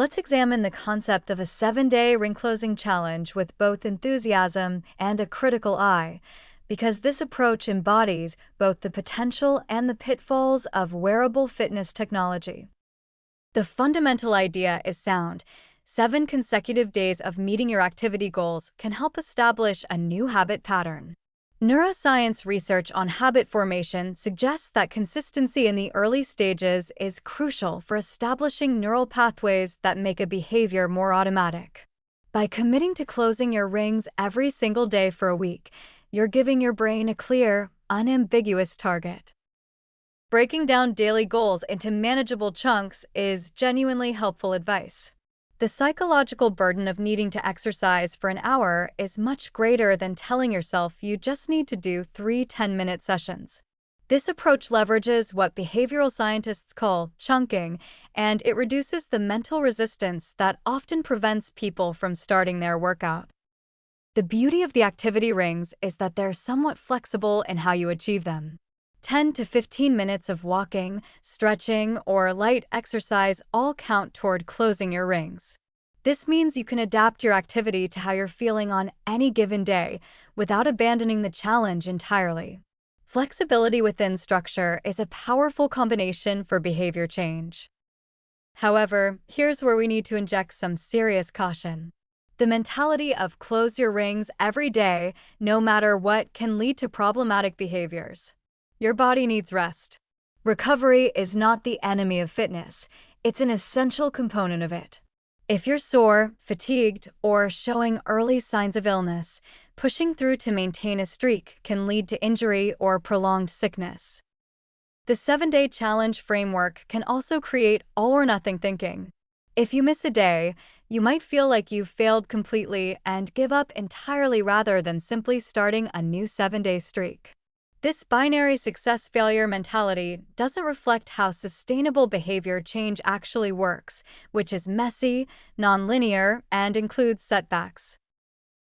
Let's examine the concept of a 7-day ring closing challenge with both enthusiasm and a critical eye, because this approach embodies both the potential and the pitfalls of wearable fitness technology. The fundamental idea is sound. 7 consecutive days of meeting your activity goals can help establish a new habit pattern. Neuroscience research on habit formation suggests that consistency in the early stages is crucial for establishing neural pathways that make a behavior more automatic. By committing to closing your rings every single day for a week, you're giving your brain a clear, unambiguous target. Breaking down daily goals into manageable chunks is genuinely helpful advice. The psychological burden of needing to exercise for an hour is much greater than telling yourself you just need to do 3 10-minute sessions. This approach leverages what behavioral scientists call chunking, and it reduces the mental resistance that often prevents people from starting their workout. The beauty of the activity rings is that they're somewhat flexible in how you achieve them. 10 to 15 minutes of walking, stretching, or light exercise all count toward closing your rings. This means you can adapt your activity to how you're feeling on any given day without abandoning the challenge entirely. Flexibility within structure is a powerful combination for behavior change. However, here's where we need to inject some serious caution. The mentality of close your rings every day, no matter what, can lead to problematic behaviors. Your body needs rest. Recovery is not the enemy of fitness, it's an essential component of it. If you're sore, fatigued, or showing early signs of illness, pushing through to maintain a streak can lead to injury or prolonged sickness. The 7-day challenge framework can also create all-or-nothing thinking. If you miss a day, you might feel like you've failed completely and give up entirely rather than simply starting a new 7-day streak. This binary success-failure mentality doesn't reflect how sustainable behavior change actually works, which is messy, nonlinear, and includes setbacks.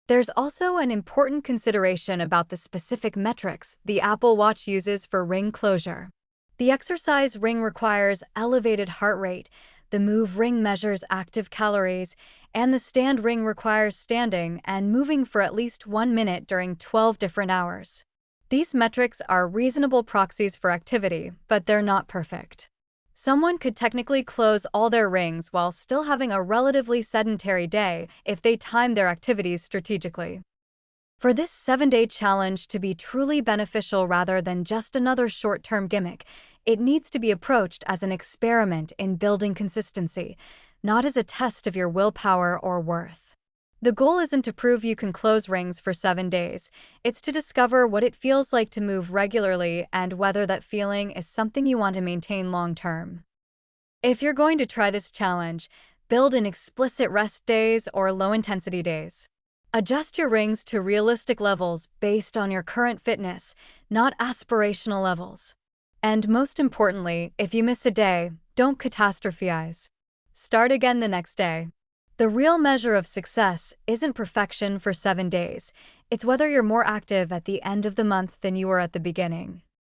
There's also an important consideration about the specific metrics the Apple Watch uses for ring closure. The exercise ring requires elevated heart rate, the move ring measures active calories, and the stand ring requires standing and moving for at least 1 minute during 12 different hours. These metrics are reasonable proxies for activity, but they're not perfect. Someone could technically close all their rings while still having a relatively sedentary day if they time their activities strategically. For this 7-day challenge to be truly beneficial rather than just another short-term gimmick, it needs to be approached as an experiment in building consistency, not as a test of your willpower or worth. The goal isn't to prove you can close rings for 7 days, it's to discover what it feels like to move regularly and whether that feeling is something you want to maintain long-term. If you're going to try this challenge, build in explicit rest days or low-intensity days. Adjust your rings to realistic levels based on your current fitness, not aspirational levels. And most importantly, if you miss a day, don't catastrophize. Start again the next day. The real measure of success isn't perfection for 7 days, it's whether you're more active at the end of the month than you were at the beginning.